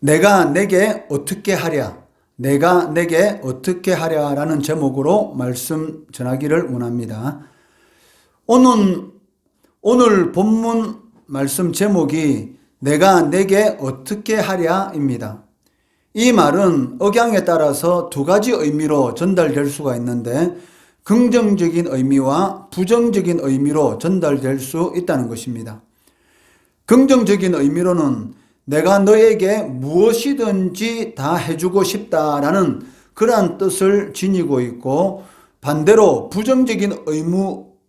내가 내게 어떻게 하랴, 내가 내게 어떻게 하랴라는 제목으로 말씀 전하기를 원합니다. 오늘 본문 말씀 제목이 내가 내게 어떻게 하랴입니다. 이 말은 억양에 따라서 두 가지 의미로 전달될 수가 있는데 긍정적인 의미와 부정적인 의미로 전달될 수 있다는 것입니다. 긍정적인 의미로는 내가 너에게 무엇이든지 다 해주고 싶다라는 그러한 뜻을 지니고 있고, 반대로 부정적인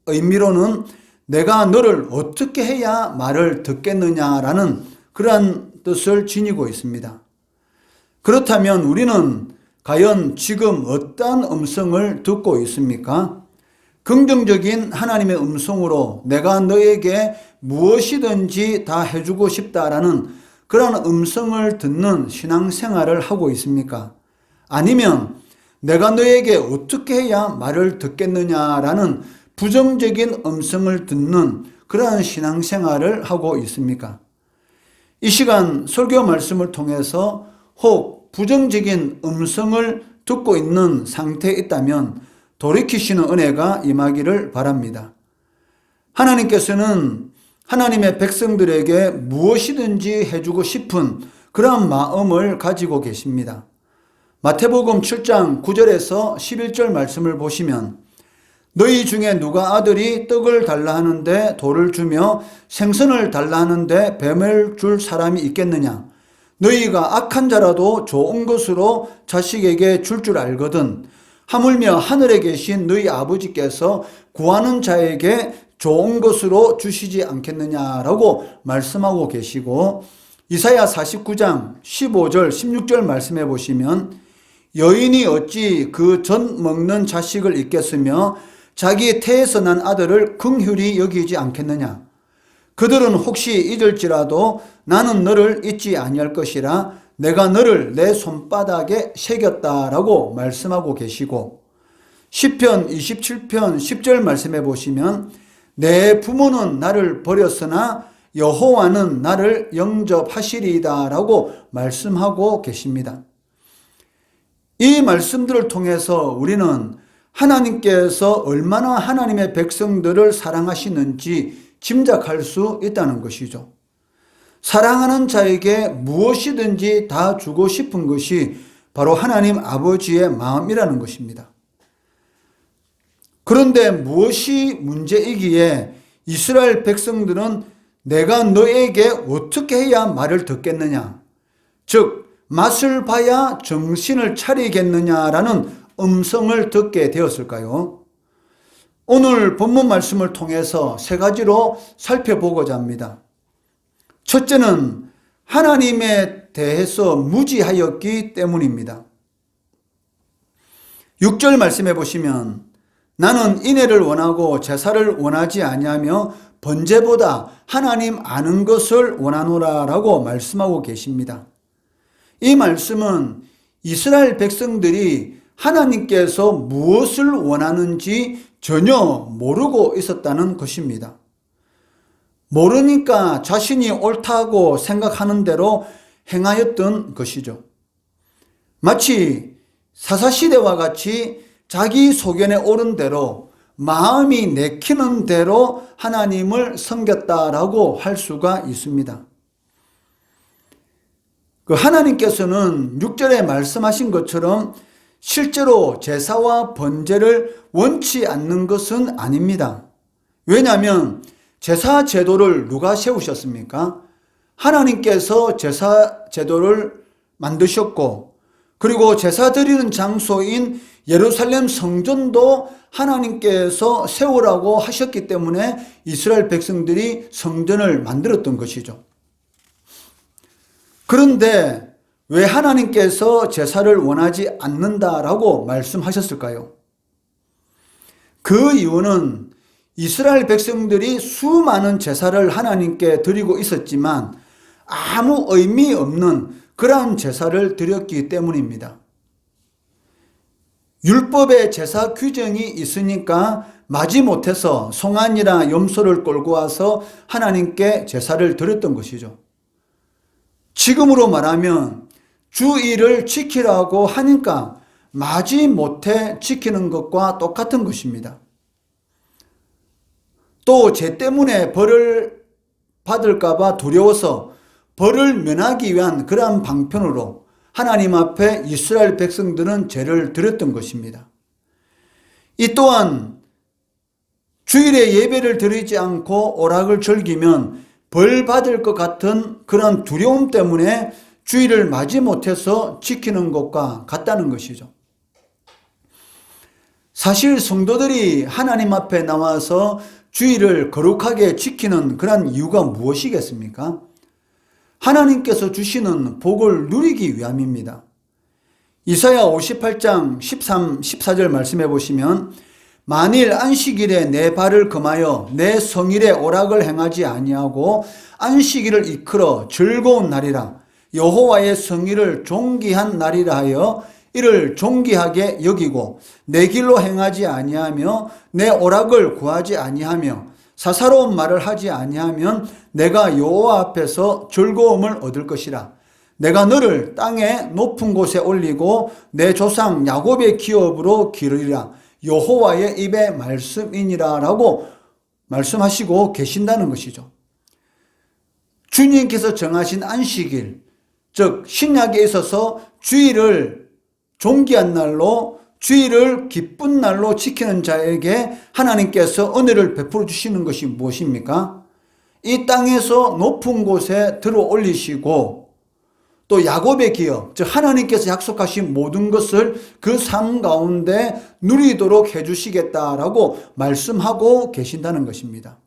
의미로는 내가 너를 어떻게 해야 말을 듣겠느냐라는 그러한 뜻을 지니고 있습니다. 그렇다면 우리는 과연 지금 어떠한 음성을 듣고 있습니까? 긍정적인 하나님의 음성으로 내가 너에게 무엇이든지 다 해주고 싶다라는 그런 음성을 듣는 신앙생활을 하고 있습니까? 아니면 내가 너에게 어떻게 해야 말을 듣겠느냐라는 부정적인 음성을 듣는 그러한 신앙생활을 하고 있습니까? 이 시간 설교 말씀을 통해서 혹 부정적인 음성을 듣고 있는 상태에 있다면 돌이키시는 은혜가 임하기를 바랍니다. 하나님께서는 하나님의 백성들에게 무엇이든지 해주고 싶은 그런 마음을 가지고 계십니다. 마태복음 7장 9절에서 11절 말씀을 보시면 너희 중에 누가 아들이 떡을 달라 하는데 돌을 주며 생선을 달라 하는데 뱀을 줄 사람이 있겠느냐? 너희가 악한 자라도 좋은 것으로 자식에게 줄 알거든 하물며 하늘에 계신 너희 아버지께서 구하는 자에게 좋은 것으로 주시지 않겠느냐라고 말씀하고 계시고, 이사야 49장 15절 16절 말씀해 보시면 여인이 어찌 그 젖 먹는 자식을 잊겠으며 자기 태에서 난 아들을 긍휼히 여기지 않겠느냐. 그들은 혹시 잊을지라도 나는 너를 잊지 아니할 것이라 내가 너를 내 손바닥에 새겼다라고 말씀하고 계시고, 시편 27편 10절 말씀해 보시면 내 부모는 나를 버렸으나 여호와는 나를 영접하시리이다 라고 말씀하고 계십니다. 이 말씀들을 통해서 우리는 하나님께서 얼마나 하나님의 백성들을 사랑하시는지 짐작할 수 있다는 것이죠. 사랑하는 자에게 무엇이든지 다 주고 싶은 것이 바로 하나님 아버지의 마음이라는 것입니다. 그런데 무엇이 문제이기에 이스라엘 백성들은 내가 너에게 어떻게 해야 말을 듣겠느냐, 즉 맛을 봐야 정신을 차리겠느냐라는 음성을 듣게 되었을까요? 오늘 본문 말씀을 통해서 세 가지로 살펴보고자 합니다. 첫째는 하나님에 대해서 무지하였기 때문입니다. 6절 말씀해 보시면 나는 인애를 원하고 제사를 원하지 아니하며 번제보다 하나님 아는 것을 원하노라 라고 말씀하고 계십니다. 이 말씀은 이스라엘 백성들이 하나님께서 무엇을 원하는지 전혀 모르고 있었다는 것입니다. 모르니까 자신이 옳다고 생각하는 대로 행하였던 것이죠. 마치 사사시대와 같이 자기 소견에 옳은 대로 마음이 내키는 대로 하나님을 섬겼다라고 할 수가 있습니다. 하나님께서는 6절에 말씀하신 것처럼 실제로 제사와 번제를 원치 않는 것은 아닙니다. 왜냐하면 제사 제도를 누가 세우셨습니까? 하나님께서 제사 제도를 만드셨고, 그리고 제사 드리는 장소인 예루살렘 성전도 하나님께서 세우라고 하셨기 때문에 이스라엘 백성들이 성전을 만들었던 것이죠. 그런데 왜 하나님께서 제사를 원하지 않는다라고 말씀하셨을까요? 그 이유는 이스라엘 백성들이 수많은 제사를 하나님께 드리고 있었지만 아무 의미 없는 그러한 제사를 드렸기 때문입니다. 율법의 제사 규정이 있으니까 마지못해서 송아지나 염소를 끌고 와서 하나님께 제사를 드렸던 것이죠. 지금으로 말하면 주일을 지키라고 하니까 마지못해 지키는 것과 똑같은 것입니다. 또 죄 때문에 벌을 받을까 봐 두려워서 벌을 면하기 위한 그러한 방편으로 하나님 앞에 이스라엘 백성들은 제를 드렸던 것입니다. 이 또한 주일에 예배를 드리지 않고 오락을 즐기면 벌 받을 것 같은 그런 두려움 때문에 주일을 마지못해서 지키는 것과 같다는 것이죠. 사실 성도들이 하나님 앞에 나와서 주일을 거룩하게 지키는 그런 이유가 무엇이겠습니까? 하나님께서 주시는 복을 누리기 위함입니다. 이사야 58장 13, 14절 말씀해 보시면 만일 안식일에 내 발을 금하여 내 성일에 오락을 행하지 아니하고 안식일을 이끌어 즐거운 날이라 여호와의 성일을 존귀한 날이라 하여 이를 존귀하게 여기고 내 길로 행하지 아니하며 내 오락을 구하지 아니하며 사사로운 말을 하지 아니하면 내가 여호와 앞에서 즐거움을 얻을 것이라. 내가 너를 땅의 높은 곳에 올리고 내 조상 야곱의 기업으로 기르리라. 여호와의 입의 말씀이니라 라고 말씀하시고 계신다는 것이죠. 주님께서 정하신 안식일, 즉 신약에 있어서 주일을 존귀한 날로, 주일을 기쁜 날로 지키는 자에게 하나님께서 은혜를 베풀어 주시는 것이 무엇입니까? 이 땅에서 높은 곳에 들어 올리시고 또 야곱의 기업, 즉 하나님께서 약속하신 모든 것을 그 삶 가운데 누리도록 해주시겠다라고 말씀하고 계신다는 것입니다.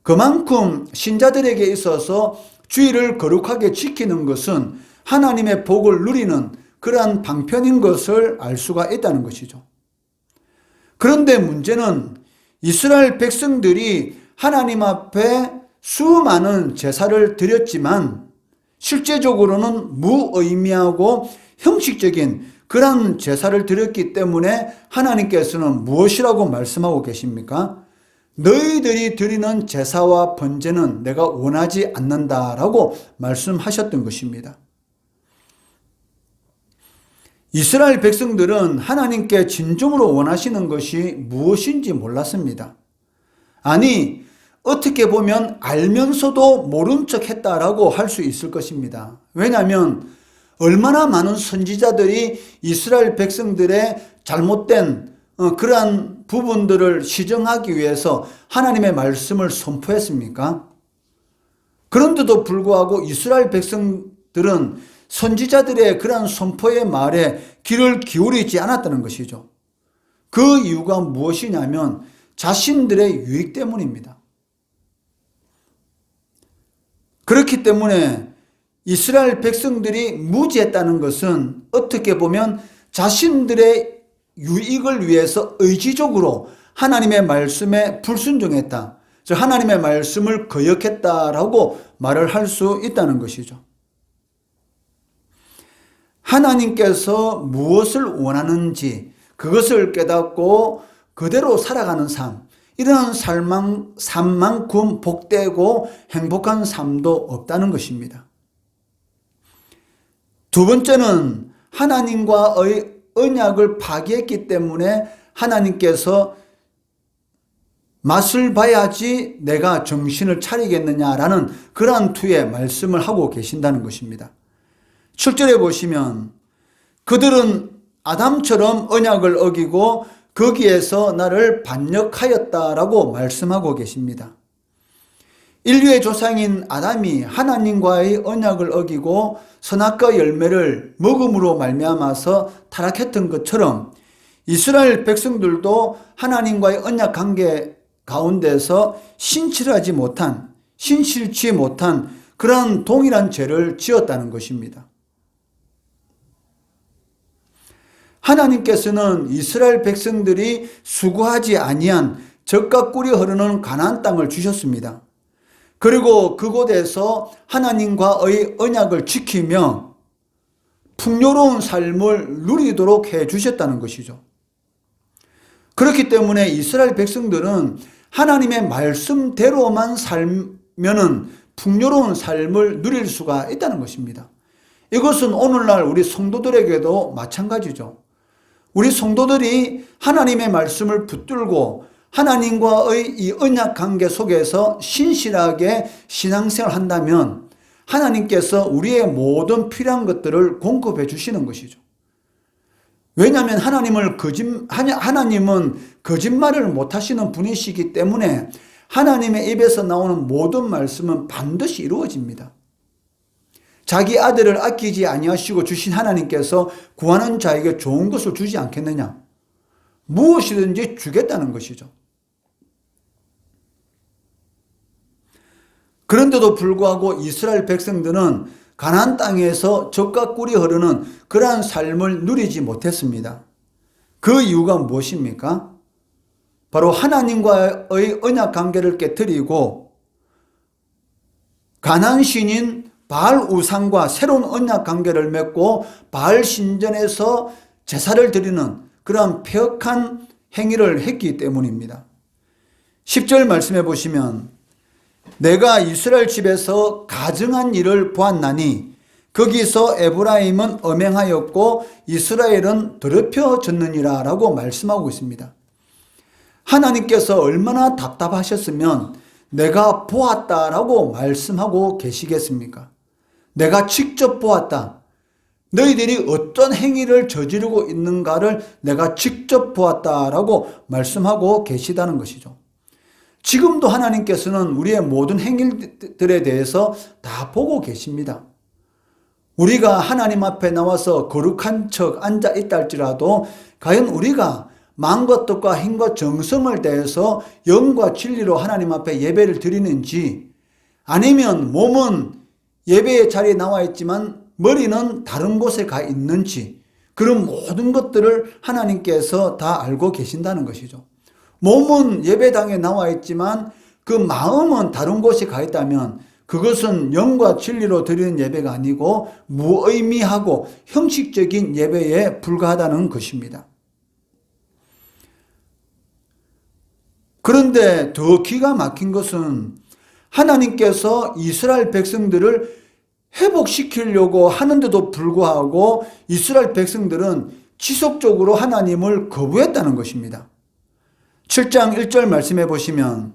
그만큼 신자들에게 있어서 주일을 거룩하게 지키는 것은 하나님의 복을 누리는 그러한 방편인 것을 알 수가 있다는 것이죠. 그런데 문제는 이스라엘 백성들이 하나님 앞에 수많은 제사를 드렸지만 실제적으로는 무의미하고 형식적인 그런 제사를 드렸기 때문에 하나님께서는 무엇이라고 말씀하고 계십니까? 너희들이 드리는 제사와 번제는 내가 원하지 않는다라고 말씀하셨던 것입니다. 이스라엘 백성들은 하나님께 진정으로 원하시는 것이 무엇인지 몰랐습니다. 아니, 어떻게 보면 알면서도 모른 척 했다라고 할 수 있을 것입니다. 왜냐하면 얼마나 많은 선지자들이 이스라엘 백성들의 잘못된 그러한 부분들을 시정하기 위해서 하나님의 말씀을 선포했습니까? 그런데도 불구하고 이스라엘 백성들은 선지자들의 그러한 선포의 말에 귀를 기울이지 않았다는 것이죠. 그 이유가 무엇이냐면 자신들의 유익 때문입니다. 그렇기 때문에 이스라엘 백성들이 무지했다는 것은 어떻게 보면 자신들의 유익을 위해서 의지적으로 하나님의 말씀에 불순종했다. 즉 하나님의 말씀을 거역했다라고 말을 할 수 있다는 것이죠. 하나님께서 무엇을 원하는지 그것을 깨닫고 그대로 살아가는 삶, 이런 삶만큼 복되고 행복한 삶도 없다는 것입니다. 두 번째는 하나님과의 언약을 파기했기 때문에 하나님께서 맛을 봐야지 내가 정신을 차리겠느냐라는 그러한 투에 말씀을 하고 계신다는 것입니다. 7절에 보시면 그들은 아담처럼 언약을 어기고 거기에서 나를 반역하였다라고 말씀하고 계십니다. 인류의 조상인 아담이 하나님과의 언약을 어기고 선악과 열매를 먹음으로 말미암아서 타락했던 것처럼 이스라엘 백성들도 하나님과의 언약 관계 가운데서 신실치 못한 그러한 동일한 죄를 지었다는 것입니다. 하나님께서는 이스라엘 백성들이 수고하지 아니한 젖과 꿀이 흐르는 가나안 땅을 주셨습니다. 그리고 그곳에서 하나님과의 언약을 지키며 풍요로운 삶을 누리도록 해 주셨다는 것이죠. 그렇기 때문에 이스라엘 백성들은 하나님의 말씀대로만 살면은 풍요로운 삶을 누릴 수가 있다는 것입니다. 이것은 오늘날 우리 성도들에게도 마찬가지죠. 우리 성도들이 하나님의 말씀을 붙들고 하나님과의 이 언약 관계 속에서 신실하게 신앙생활을 한다면 하나님께서 우리의 모든 필요한 것들을 공급해 주시는 것이죠. 왜냐하면 하나님은 거짓말을 못하시는 분이시기 때문에 하나님의 입에서 나오는 모든 말씀은 반드시 이루어집니다. 자기 아들을 아끼지 아니하시고 주신 하나님께서 구하는 자에게 좋은 것을 주지 않겠느냐? 무엇이든지 주겠다는 것이죠. 그런데도 불구하고 이스라엘 백성들은 가나안 땅에서 젖과 꿀이 흐르는 그러한 삶을 누리지 못했습니다. 그 이유가 무엇입니까? 바로 하나님과의 언약 관계를 깨뜨리고 가나안 신인 바알 우상과 새로운 언약 관계를 맺고 바알 신전에서 제사를 드리는 그러한 폐역한 행위를 했기 때문입니다. 10절 말씀해 보시면 내가 이스라엘 집에서 가증한 일을 보았나니 거기서 에브라임은 엄행하였고 이스라엘은 더럽혀졌느니라 라고 말씀하고 있습니다. 하나님께서 얼마나 답답하셨으면 내가 보았다라고 말씀하고 계시겠습니까? 내가 직접 보았다. 너희들이 어떤 행위를 저지르고 있는가를 내가 직접 보았다라고 말씀하고 계시다는 것이죠. 지금도 하나님께서는 우리의 모든 행위들에 대해서 다 보고 계십니다. 우리가 하나님 앞에 나와서 거룩한 척 앉아 있다 할지라도 과연 우리가 마음과 뜻과 힘과 정성을 다해서 영과 진리로 하나님 앞에 예배를 드리는지, 아니면 몸은 예배의 자리에 나와 있지만 머리는 다른 곳에 가 있는지, 그런 모든 것들을 하나님께서 다 알고 계신다는 것이죠. 몸은 예배당에 나와 있지만 그 마음은 다른 곳에 가 있다면 그것은 영과 진리로 드리는 예배가 아니고 무의미하고 형식적인 예배에 불과하다는 것입니다. 그런데 더 기가 막힌 것은 하나님께서 이스라엘 백성들을 회복시키려고 하는데도 불구하고 이스라엘 백성들은 지속적으로 하나님을 거부했다는 것입니다. 7장 1절 말씀해 보시면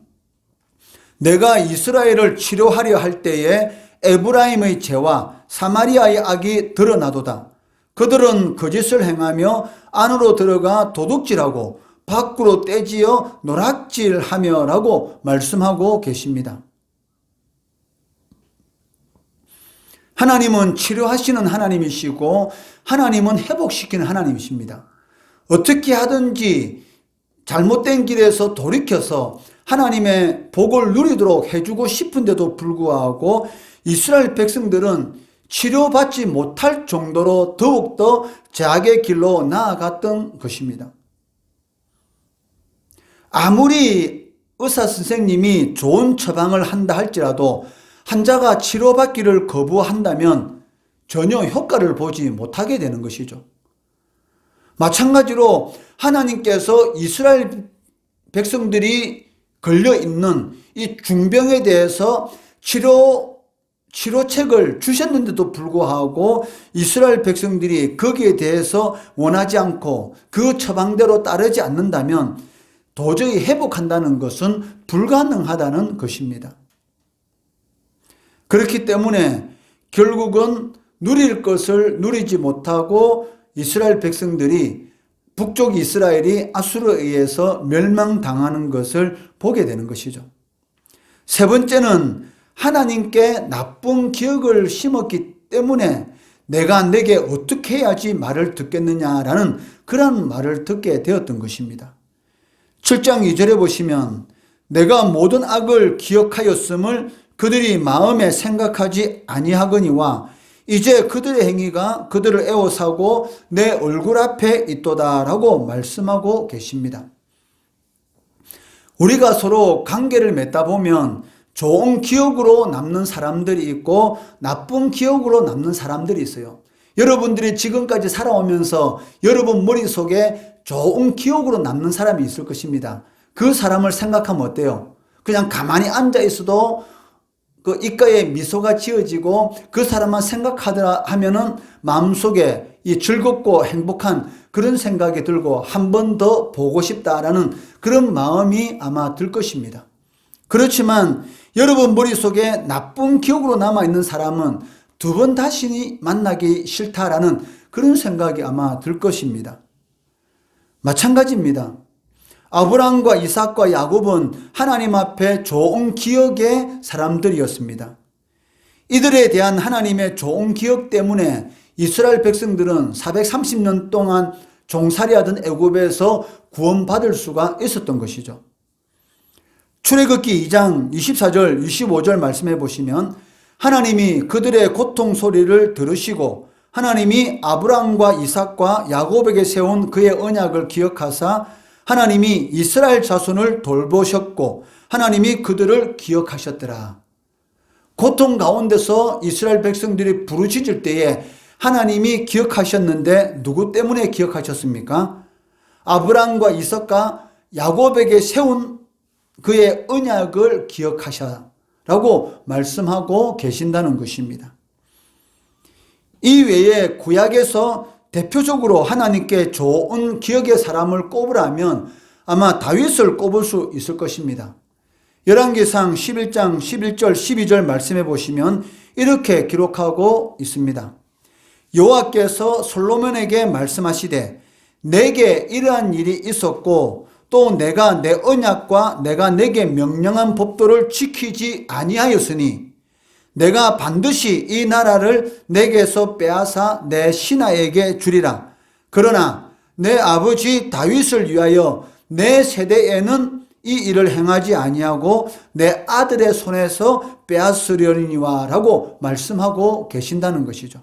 내가 이스라엘을 치료하려 할 때에 에브라임의 죄와 사마리아의 악이 드러나도다. 그들은 거짓을 행하며 안으로 들어가 도둑질하고 밖으로 떼지어 노략질하며 라고 말씀하고 계십니다. 하나님은 치료하시는 하나님이시고 하나님은 회복시키는 하나님이십니다. 어떻게 하든지 잘못된 길에서 돌이켜서 하나님의 복을 누리도록 해주고 싶은데도 불구하고 이스라엘 백성들은 치료받지 못할 정도로 더욱더 죄악의 길로 나아갔던 것입니다. 아무리 의사 선생님이 좋은 처방을 한다 할지라도 환자가 치료받기를 거부한다면 전혀 효과를 보지 못하게 되는 것이죠. 마찬가지로 하나님께서 이스라엘 백성들이 걸려있는 이 중병에 대해서 치료책을 주셨는데도 불구하고 이스라엘 백성들이 거기에 대해서 원하지 않고 그 처방대로 따르지 않는다면 도저히 회복한다는 것은 불가능하다는 것입니다. 그렇기 때문에 결국은 누릴 것을 누리지 못하고 이스라엘 백성들이 북쪽 이스라엘이 아수르에 의해서 멸망당하는 것을 보게 되는 것이죠. 세 번째는 하나님께 나쁜 기억을 심었기 때문에 내가 내게 어떻게 해야지 말을 듣겠느냐라는 그런 말을 듣게 되었던 것입니다. 7장 2절에 보시면 내가 모든 악을 기억하였음을 그들이 마음에 생각하지 아니하거니와 이제 그들의 행위가 그들을 애워싸고 내 얼굴 앞에 있도다라고 말씀하고 계십니다. 우리가 서로 관계를 맺다 보면 좋은 기억으로 남는 사람들이 있고 나쁜 기억으로 남는 사람들이 있어요. 여러분들이 지금까지 살아오면서 여러분 머릿속에 좋은 기억으로 남는 사람이 있을 것입니다. 그 사람을 생각하면 어때요? 그냥 가만히 앉아 있어도 그 입가에 미소가 지어지고 그 사람만 생각하더라 하면은 마음속에 이 즐겁고 행복한 그런 생각이 들고 한 번 더 보고 싶다라는 그런 마음이 아마 들 것입니다. 그렇지만 여러분 머릿속에 나쁜 기억으로 남아있는 사람은 두 번 다시 만나기 싫다라는 그런 생각이 아마 들 것입니다. 마찬가지입니다. 아브라함과 이삭과 야곱은 하나님 앞에 좋은 기억의 사람들이었습니다. 이들에 대한 하나님의 좋은 기억 때문에 이스라엘 백성들은 430년 동안 종살이하던 애굽에서 구원받을 수가 있었던 것이죠. 출애굽기 2장 24절 25절 말씀해 보시면 하나님이 그들의 고통 소리를 들으시고 하나님이 아브라함과 이삭과 야곱에게 세운 그의 언약을 기억하사 하나님이 이스라엘 자손을 돌보셨고 하나님이 그들을 기억하셨더라. 고통 가운데서 이스라엘 백성들이 부르짖을 때에 하나님이 기억하셨는데 누구 때문에 기억하셨습니까? 아브라함과 이삭과 야곱에게 세운 그의 언약을 기억하셔라고 말씀하고 계신다는 것입니다. 이 외에 구약에서 대표적으로 하나님께 좋은 기억의 사람을 꼽으라면 아마 다윗을 꼽을 수 있을 것입니다. 열왕기상 11장 11절 12절 말씀해 보시면 이렇게 기록하고 있습니다. 여호와께서 솔로몬에게 말씀하시되 내게 이러한 일이 있었고 또 내가 내 언약과 내가 내게 명령한 법도를 지키지 아니하였으니 내가 반드시 이 나라를 내게서 빼앗아 내 신하에게 주리라. 그러나 내 아버지 다윗을 위하여 내 세대에는 이 일을 행하지 아니하고 내 아들의 손에서 빼앗으려니와 라고 말씀하고 계신다는 것이죠.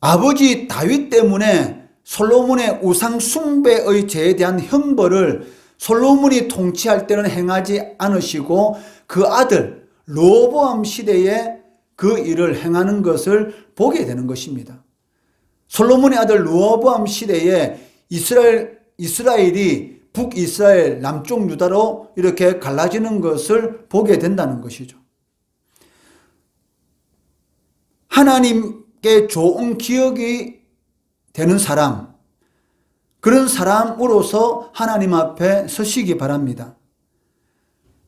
아버지 다윗 때문에 솔로몬의 우상 숭배의 죄에 대한 형벌을 솔로몬이 통치할 때는 행하지 않으시고 그 아들 르호보암 시대에 그 일을 행하는 것을 보게 되는 것입니다. 솔로몬의 아들 르호보암 시대에 이스라엘이 북이스라엘 남쪽 유다로 이렇게 갈라지는 것을 보게 된다는 것이죠. 하나님께 좋은 기억이 되는 사람, 그런 사람으로서 하나님 앞에 서시기 바랍니다.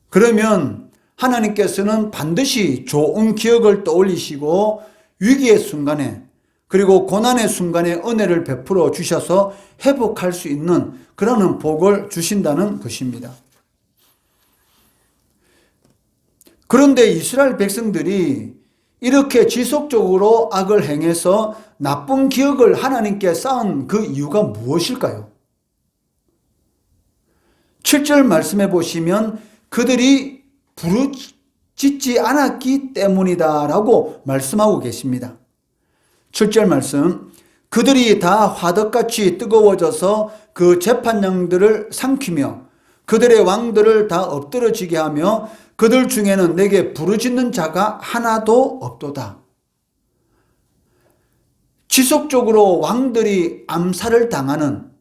그러면 하나님께서는 반드시 좋은 기억을 떠올리시고 위기의 순간에 그리고 고난의 순간에 은혜를 베풀어 주셔서 회복할 수 있는 그런 복을 주신다는 것입니다. 그런데 이스라엘 백성들이 이렇게 지속적으로 악을 행해서 나쁜 기억을 하나님께 쌓은 그 이유가 무엇일까요? 7절 말씀해 보시면 그들이 부르짖지 않았기 때문이다 라고 말씀하고 계십니다. 7절 말씀, 그들이 다 화덕같이 뜨거워져서 그 재판장들을 삼키며 그들의 왕들을 다 엎드러지게 하며 그들 중에는 내게 부르짖는 자가 하나도 없도다. 지속적으로 왕들이 암살을 당하는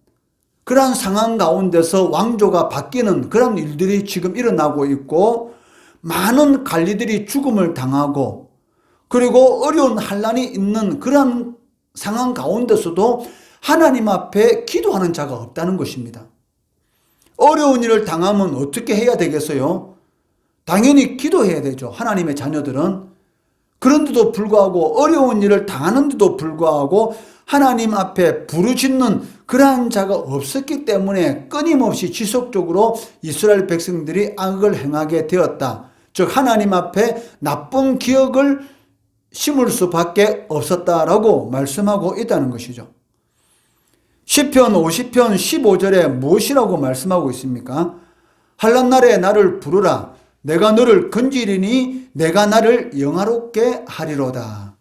그러한 상황 가운데서 왕조가 바뀌는 그런 일들이 지금 일어나고 있고 많은 관리들이 죽음을 당하고 그리고 어려운 환난이 있는 그런 상황 가운데서도 하나님 앞에 기도하는 자가 없다는 것입니다. 어려운 일을 당하면 어떻게 해야 되겠어요? 당연히 기도해야 되죠. 하나님의 자녀들은. 그런데도 불구하고 어려운 일을 당하는데도 불구하고 하나님 앞에 부르짖는 그러한 자가 없었기 때문에 끊임없이 지속적으로 이스라엘 백성들이 악을 행하게 되었다. 즉 하나님 앞에 나쁜 기억을 심을 수밖에 없었다라고 말씀하고 있다는 것이죠. 시편 50편 15절에 무엇이라고 말씀하고 있습니까? 환난 날에 나를 부르라. 내가 너를 건지리니 내가 나를 영화롭게 하리로다.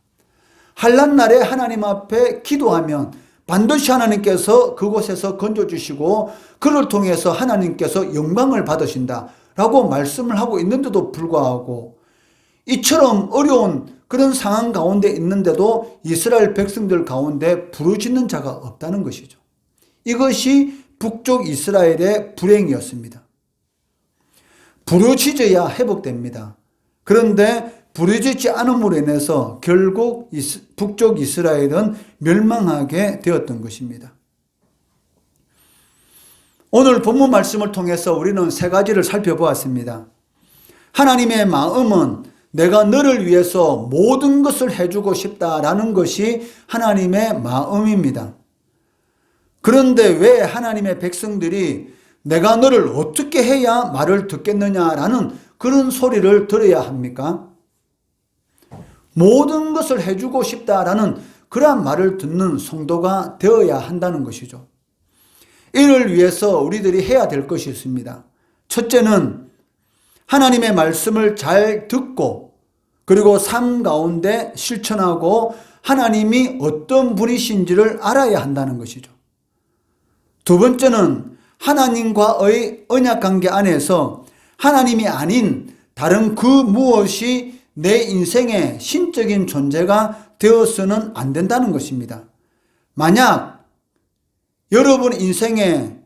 환난 날에 하나님 앞에 기도하면 반드시 하나님께서 그곳에서 건져주시고 그를 통해서 하나님께서 영광을 받으신다 라고 말씀을 하고 있는데도 불구하고 이처럼 어려운 그런 상황 가운데 있는데도 이스라엘 백성들 가운데 부르짖는 자가 없다는 것이죠. 이것이 북쪽 이스라엘의 불행이었습니다. 부르짖어야 회복됩니다. 그런데 부르짖지 않음으로 인해서 결국 북쪽 이스라엘은 멸망하게 되었던 것입니다. 오늘 본문 말씀을 통해서 우리는 세 가지를 살펴보았습니다. 하나님의 마음은 내가 너를 위해서 모든 것을 해주고 싶다라는 것이 하나님의 마음입니다. 그런데 왜 하나님의 백성들이 내가 너를 어떻게 해야 말을 듣겠느냐라는 그런 소리를 들어야 합니까? 모든 것을 해주고 싶다라는 그러한 말을 듣는 성도가 되어야 한다는 것이죠. 이를 위해서 우리들이 해야 될 것이 있습니다. 첫째는 하나님의 말씀을 잘 듣고 그리고 삶 가운데 실천하고 하나님이 어떤 분이신지를 알아야 한다는 것이죠. 두 번째는 하나님과의 언약관계 안에서 하나님이 아닌 다른 그 무엇이 내 인생의 신적인 존재가 되어서는 안 된다는 것입니다. 만약 여러분 인생의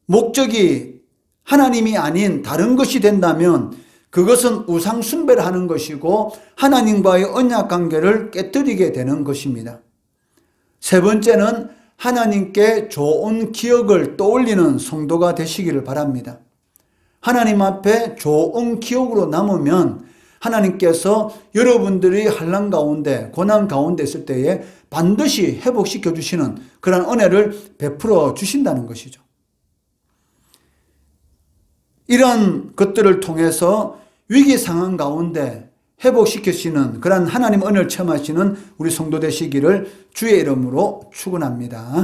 목적이 하나님이 아닌 다른 것이 된다면 그것은 우상 숭배를 하는 것이고 하나님과의 언약관계를 깨뜨리게 되는 것입니다. 세 번째는 하나님께 좋은 기억을 떠올리는 성도가 되시기를 바랍니다. 하나님 앞에 좋은 기억으로 남으면 하나님께서 여러분들이 환난 가운데 고난 가운데 있을 때에 반드시 회복시켜 주시는 그런 은혜를 베풀어 주신다는 것이죠. 이런 것들을 통해서 위기 상황 가운데 회복시키시는 그런 하나님 은혜를 체험하시는 우리 성도 되시기를 주의 이름으로 축원합니다.